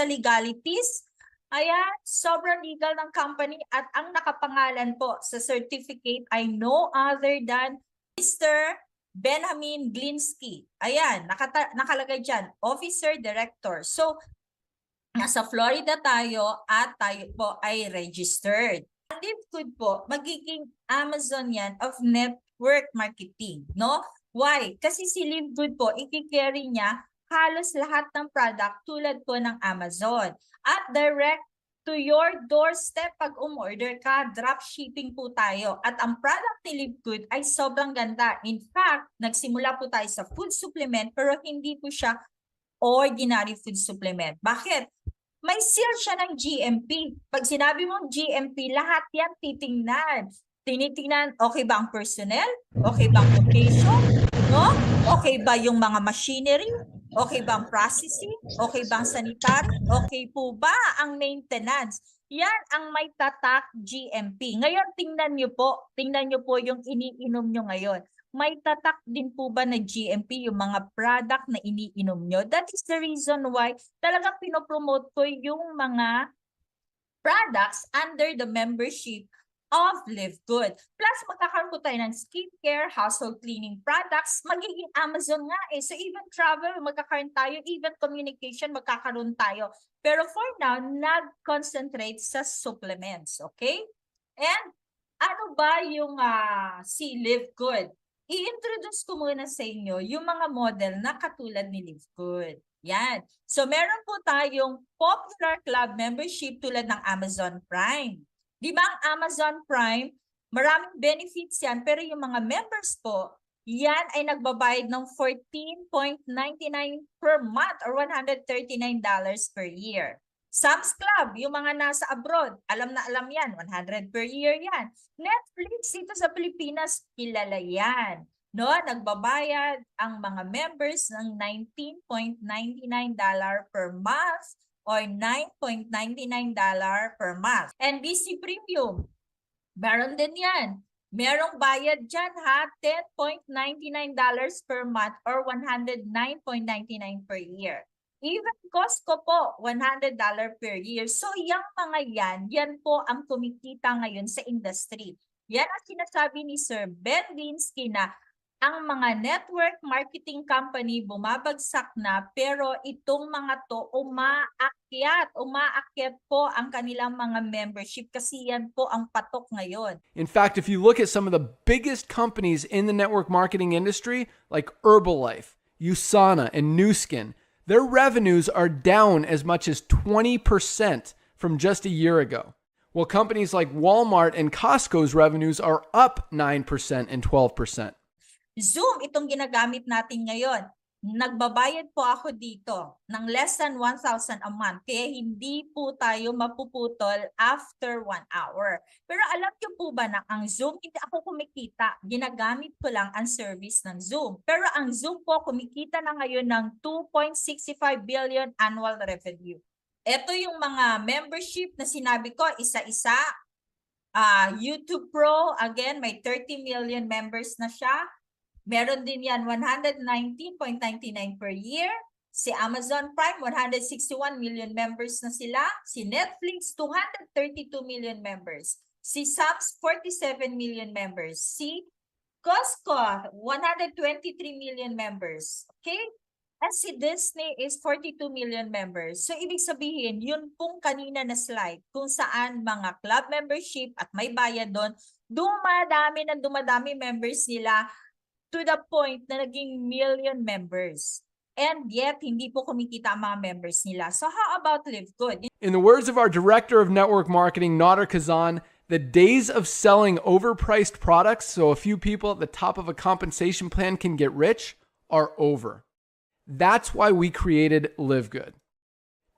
sa legalities. Ayan, sobrang legal ng company at ang nakapangalan po sa certificate ay no other than Mr. Benjamin Glinsky. Ayan, nakalagay dyan, Officer Director. So, nasa Florida tayo at tayo po ay registered. Ang LiveGood po, magiging Amazon yan of network marketing, no? Why? Kasi si LiveGood po, i-carry niya halos lahat ng product tulad po ng Amazon. At direct to your doorstep pag umorder ka, drop shipping po tayo. At ang product ni LiveGood ay sobrang ganda. In fact, nagsimula po tayo sa food supplement pero hindi po siya ordinary food supplement. Bakit? May seal siya ng GMP. Pag sinabi mong GMP, lahat yan titingnan. Tinitingnan, okay ba ang personnel? Okay ba ang location? No? Okay ba yung mga machinery? Okay ba ang processing? Okay ba ang sanitary? Okay po ba ang maintenance? Yan ang may tatak GMP. Ngayon, tingnan nyo po yung iniinom nyo ngayon. May tatak din po ba na GMP yung mga product na iniinom nyo? That is the reason why talagang pinopromote ko yung mga products under the membership of LiveGood. Plus, magkakaroon po tayo ng skincare, household cleaning products, magiging Amazon nga eh. So even travel, magkakaroon tayo, even communication, magkakaroon tayo. Pero for now, nag-concentrate sa supplements, okay? And ano ba yung si LiveGood? I-introduce ko muna sa inyo yung mga model na katulad ni LiveGood. Yan. So meron po tayong popular club membership tulad ng Amazon Prime. Di ba ang Amazon Prime, maraming benefits yan, pero yung mga members po, yan ay nagbabayad ng $14.99 per month or $139 per year. Sam's Club, yung mga nasa abroad, alam na alam yan, 100 per year yan. Netflix dito sa Pilipinas, kilala yan. No, nagbabayad ang mga members ng $19.99 per month or $9.99 per month. NBC Premium, meron din yan. Merong bayad dyan ha, $10.99 per month or $109.99 per year. Even Costco po, $100 per year. So yung mga yan po ang kumikita ngayon sa industry. Yan ang sinasabi ni Sir Ben Glinsky na ang mga network marketing company bumabagsak na pero itong mga to umaakyat po ang kanilang mga membership kasi yan po ang patok ngayon. In fact, if you look at some of the biggest companies in the network marketing industry, like Herbalife, USANA, and Nu Skin, their revenues are down as much as 20% from just a year ago. While companies like Walmart and Costco's revenues are up 9% and 12%. Zoom, itong ginagamit natin ngayon. Nagbabayad po ako dito ng less than 1,000 a month. Kaya hindi po tayo mapuputol after 1 hour. Pero alam niyo po ba na ang Zoom, hindi ako kumikita. Ginagamit ko lang ang service ng Zoom. Pero ang Zoom po, kumikita na ngayon ng 2.65 billion annual revenue. Ito yung mga membership na sinabi ko, isa-isa. YouTube Pro, again, may 30 million members na siya. Meron din yan 119.99 per year. Si Amazon Prime, 161 million members na sila. Si Netflix, 232 million members. Si Sam's, 47 million members. Si Costco, 123 million members. Okay? At si Disney is 42 million members. So, ibig sabihin, yun pong kanina na slide kung saan mga club membership at may bayad doon, dumadami members nila to the point na naging million members. And yet, hindi po kumikita ang mga members nila. So how about LiveGood? In the words of our Director of Network Marketing, Nader Kazan, the days of selling overpriced products so a few people at the top of a compensation plan can get rich are over. That's why we created LiveGood.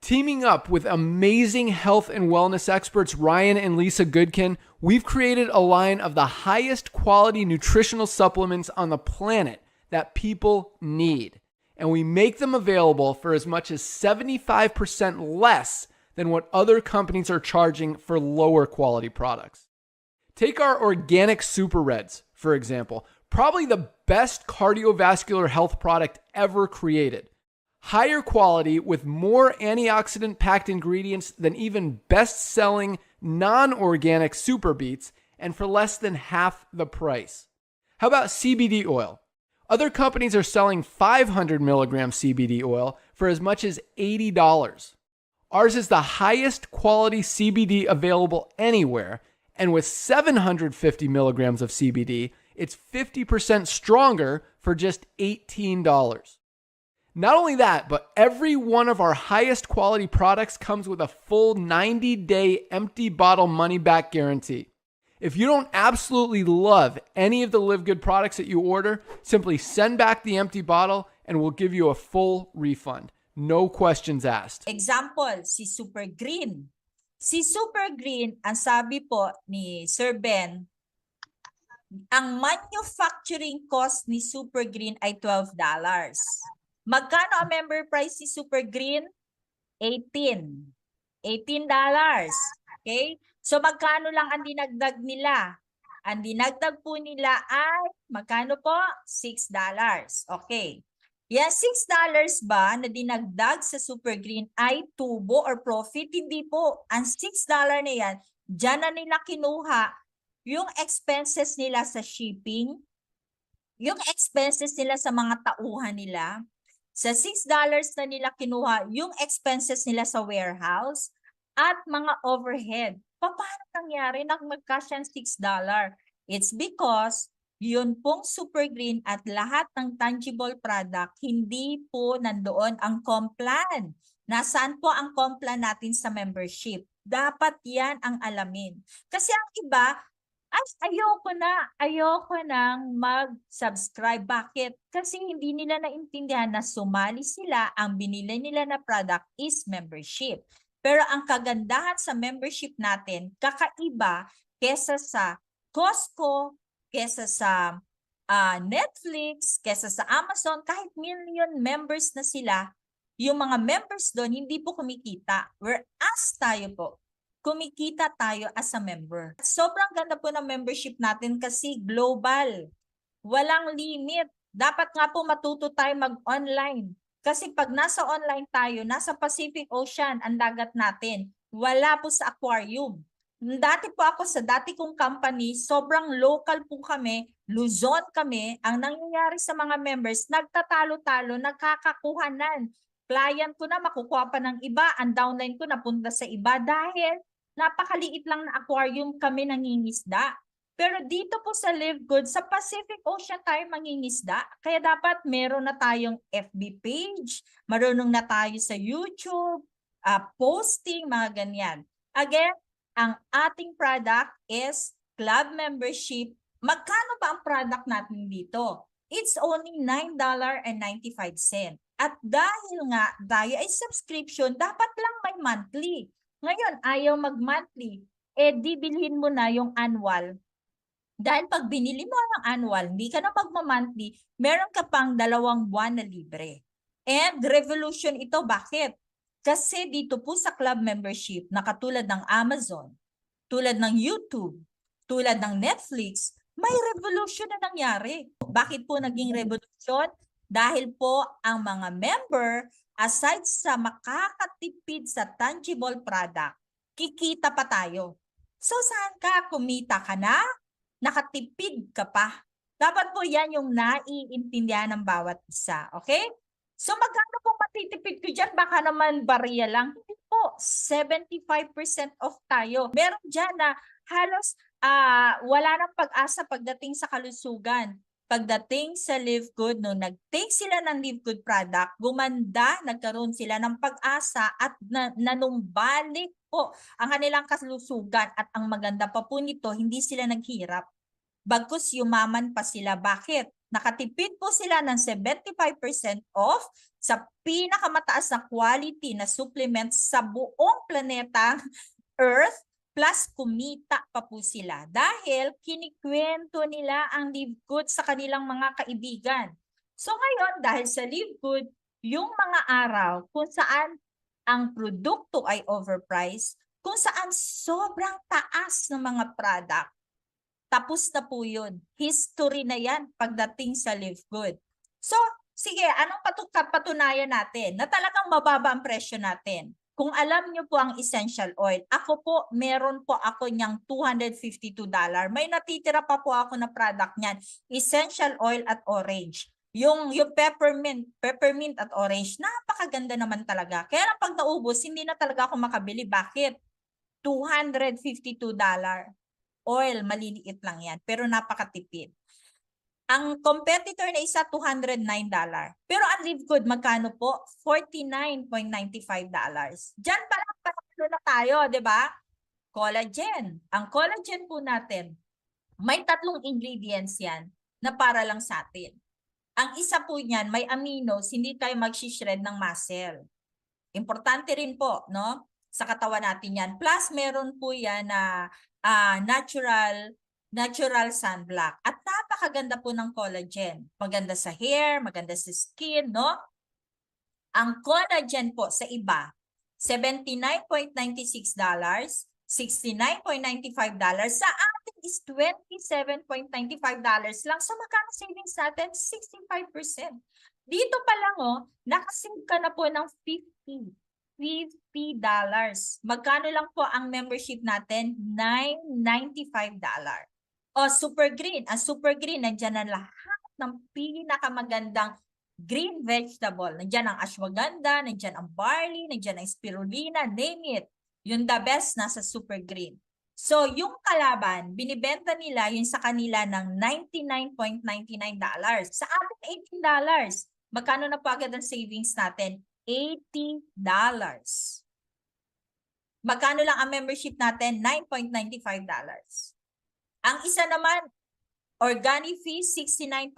Teaming up with amazing health and wellness experts Ryan and Lisa Goodkin, we've created a line of the highest quality nutritional supplements on the planet that people need. And we make them available for as much as 75% less than what other companies are charging for lower quality products. Take our organic Super Reds, for example, probably the best cardiovascular health product ever created. Higher quality with more antioxidant packed ingredients than even best-selling non-organic Super Beets, and for less than half the price. How about CBD oil? Other companies are selling 500 milligram CBD oil for as much as $80. Ours is the highest quality CBD available anywhere, and with 750 milligrams of CBD, it's 50% stronger for just $18. Not only that, but every one of our highest quality products comes with a full 90-day empty bottle money-back guarantee. If you don't absolutely love any of the Live Good products that you order, simply send back the empty bottle and we'll give you a full refund. No questions asked. Example, si Super Green. Si Super Green, ang sabi po ni Sir Ben, ang manufacturing cost ni Super Green ay $12. Magkano ang member price ni Super Green? $18. Okay? So magkano lang ang dinagdag nila? Ang dinagdag po nila ay magkano po? $6. Okay. Yan, $6 ba na dinagdag sa Super Green ay tubo or profit? Hindi po. Ang $6 na yan, dyan na nila kinuha yung expenses nila sa shipping, yung expenses nila sa mga tauhan nila. Sa $6 na nila kinuha yung expenses nila sa warehouse at mga overhead. Paano nangyari na magkasya ang $6? It's because yun pong Super Green at lahat ng tangible product, hindi po nandoon ang complan. Nasaan po ang complan natin sa membership? Dapat yan ang alamin. Kasi ang iba, ayoko nang mag-subscribe. Bakit? Kasi hindi nila naintindihan na sumali sila, ang binili nila na product is membership. Pero ang kagandahan sa membership natin, kakaiba kesa sa Costco, kesa sa Netflix, kesa sa Amazon, kahit million members na sila, yung mga members doon hindi po kumikita. Whereas tayo po, kumikita tayo as a member. Sobrang ganda po ng membership natin kasi global. Walang limit. Dapat nga po matuto tayo mag-online. Kasi pag nasa online tayo, nasa Pacific Ocean, ang dagat natin, wala po sa aquarium. Dati po ako sa dati kong company, sobrang local po kami, Luzon kami. Ang nangyayari sa mga members, nagtatalo-talo, nagkakakuhanan. Client ko na makukuha pa ng iba, ang downline ko napunta sa iba dahil napakaliit lang na aquarium kami nangingisda. Pero dito po sa Live Good, sa Pacific Ocean tayo mangingisda. Kaya dapat meron na tayong FB page, marunong na tayo sa YouTube, posting, mga ganyan. Again, ang ating product is club membership. Magkano ba ang product natin dito? It's only $9.95. At dahil nga tayo ay subscription, dapat lang may monthly. Ngayon, ayaw mag-monthly. Di bilhin mo na yung annual. Dahil pag binili mo ang annual, hindi ka na magma-monthly, meron ka pang 2 buwan na libre. And revolution ito, bakit? Kasi dito po sa club membership, na katulad ng Amazon, tulad ng YouTube, tulad ng Netflix, may revolution na nangyari. Bakit po naging revolution? Dahil po ang mga member, aside sa makakatipid sa tangible product, kikita pa tayo. So saan ka? Kumita ka na? Nakatipid ka pa. Dapat po yan yung naiintindihan ng bawat isa. Okay? So magkano po matitipid ko dyan? Baka naman barya lang. Hindi po. 75% off tayo. Meron dyan na halos wala nang pag-asa pagdating sa kalusugan. Pagdating sa Live Good, no, nag-take sila ng Live Good product, gumanda, nagkaroon sila ng pag-asa at nanumbalik po ang kanilang kalusugan. At ang maganda pa po nito, hindi sila naghirap. Bagkus yumaman pa sila. Bakit? Nakatipid po sila ng 75% off sa pinakamataas na quality na supplements sa buong planeta Earth, plus kumita pa po sila dahil kinikwento nila ang Live Good sa kanilang mga kaibigan. So ngayon, dahil sa Live Good, yung mga araw kung saan ang produkto ay overpriced, kung saan sobrang taas ng mga product, tapos na po yun. History na yan pagdating sa Live Good. So, Sige, anong patunayan natin na talagang mababa ang presyo natin? Kung alam niyo po ang essential oil, ako po, meron po ako niyang $252. May natitira pa po ako na product niyan, essential oil at orange. Yung peppermint at orange, napakaganda naman talaga. Kaya lang pag naubos, hindi na talaga ako makabili. Bakit? $252. Oil, maliliit lang yan, pero napakatipid. Ang competitor na isa, $209. Pero ang Live Good, magkano po? $49.95. Diyan pa lang panalo na tayo, di ba? Collagen. Ang collagen po natin, may 3 ingredients yan na para lang sa atin. Ang isa po niyan, may aminos, hindi tayo mag-shred ng muscle. Importante rin po, no? Sa katawan natin yan. Plus, meron po yan na natural sunblock. At napakaganda po ng collagen. Maganda sa hair, maganda sa skin, no? Ang collagen po sa iba, $79.96, $69.95. Sa atin is $27.95 lang. So magkano savings natin? 65%. Dito pa lang, nakasave ka na po ng $50. Magkano lang po ang membership natin? $995. O Super Green. Ang Super Green, nandiyan na lahat ng pinakamagandang green vegetable. Nandiyan ang ashwagandha, nandiyan ang barley, nandiyan ang spirulina, name it. Yung the best nasa Super Green. So, yung kalaban, binibenta nila yun sa kanila ng $99.99. Sa atin, $18. Magkano na po agad ang savings natin? $80. Magkano lang ang membership natin? $9.95. Ang isa naman, organic fee, $69.99.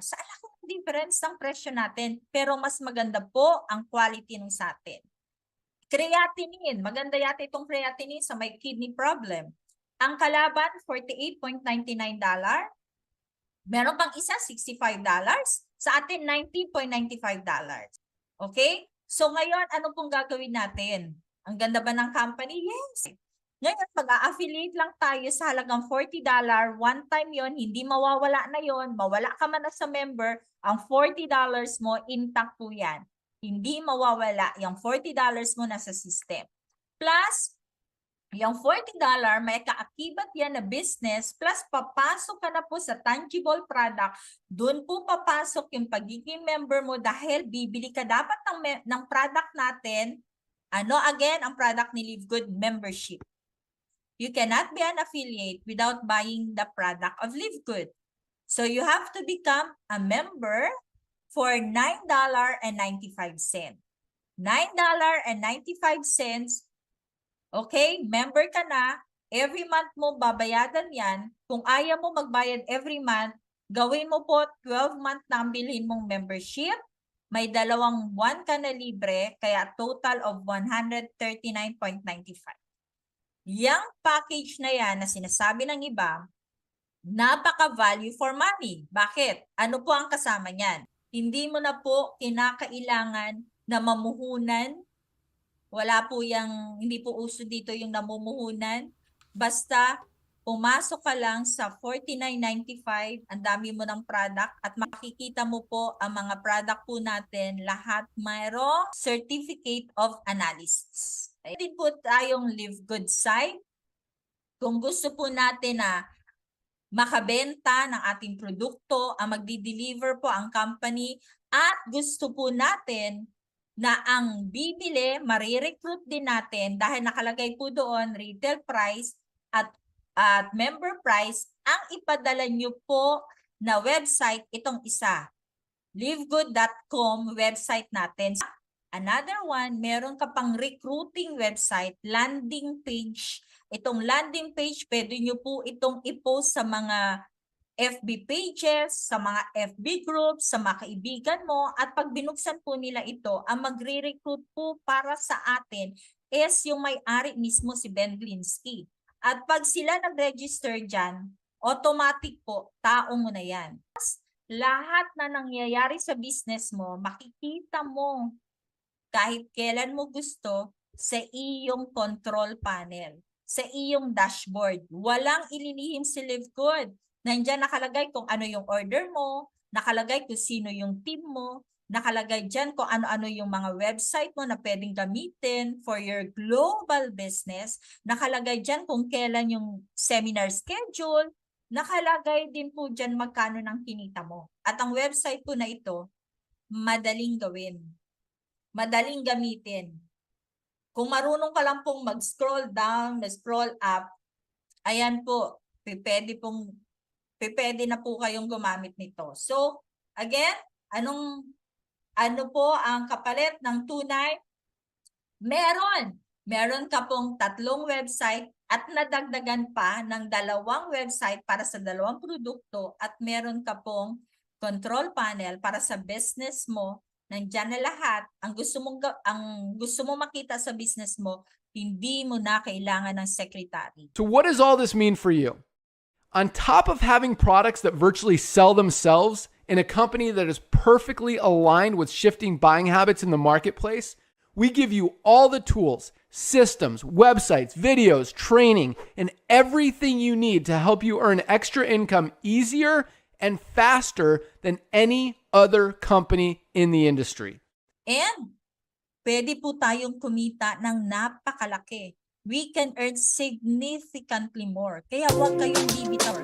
Sa alaking difference ng presyo natin, pero mas maganda po ang quality ng sa atin. Creatinine, maganda yata itong creatinine sa may kidney problem. Ang kalaban, $48.99. Meron pang isa, $65. Sa atin, $19.95. Okay? So ngayon, ano pong gagawin natin? Ang ganda ba ng company? Yes. Ngayon, mag-a-affiliate lang tayo sa halagang $40. One time yon, hindi mawawala na yon. Mawala ka man na sa member, ang $40 mo, intact po yan. Hindi mawawala. Yung $40 mo nasa system. Plus, yung $40, may kaakibat yan na business, plus papasok ka na po sa tangible product, doon po papasok yung pagiging member mo dahil bibili ka dapat ng product natin. Again, ang product ni Live Good, membership. You cannot be an affiliate without buying the product of Live Good. So you have to become a member for $9.95. $9.95. Okay, member ka na. Every month mo babayadan yan. Kung ayaw mo magbayad every month, gawin mo po 12-month na ang bilhin mong membership. May 2 buwan ka na libre, kaya total of $139.95. Yang package na yan na sinasabi ng iba, napaka-value for money. Bakit? Ano po ang kasama niyan? Hindi mo na po kinakailangan na mamuhunan. Wala po hindi po uso dito yung namumuhunan. Basta pumasok ka lang sa $49.95, ang dami mo ng product at makikita mo po ang mga product po natin, lahat mayroong certificate of analysis. Ayun din po tayong Live Good site. Kung gusto po natin na makabenta ng ating produkto, ang magdi-deliver po ang company, at gusto po natin na ang bibili, marirecruit din natin dahil nakalagay po doon retail price at member price, ang ipadala nyo po na website, itong isa, livegood.com website natin. Another one, meron ka pang recruiting website, landing page. Itong landing page, pwede nyo po itong i-post sa mga FB pages, sa mga FB groups, sa mga kaibigan mo, at pag binuksan po nila ito, ang magre-recruit po para sa atin is yung may-ari mismo, si Ben Glinsky. At pag sila nag-register dyan, automatic po, tao mo na yan. Lahat na nangyayari sa business mo, makikita mo kahit kailan mo gusto sa iyong control panel, sa iyong dashboard. Walang ililihim si Live Good. Nandiyan nakalagay kung ano yung order mo, nakalagay kung sino yung team mo, nakalagay dyan kung ano-ano yung mga website mo na pwedeng gamitin for your global business, nakalagay dyan kung kailan yung seminar schedule, nakalagay din po dyan magkano ng kinita mo. At ang website po na ito, madaling gawin, madaling gamitin. Kung marunong ka lang pong mag-scroll down, mag-scroll up, ayan po, pwede na po kayong gumamit nito. So, again, ano po ang kapalit ng tunay? Meron ka pong 3 website at nadagdagan pa ng 2 website para sa 2 produkto at meron ka pong control panel para sa business mo. Nandiyan na lahat. Ang gusto mo makita sa business mo, hindi mo na kailangan ng secretary. So, what does all this mean for you? On top of having products that virtually sell themselves in a company that is perfectly aligned with shifting buying habits in the marketplace, we give you all the tools, systems, websites, videos, training, and everything you need to help you earn extra income easier and faster than any other company in the industry. And pwede po tayong kumita ng napakalaki. We can earn significantly more. Kaya huwag kayong bibitaw.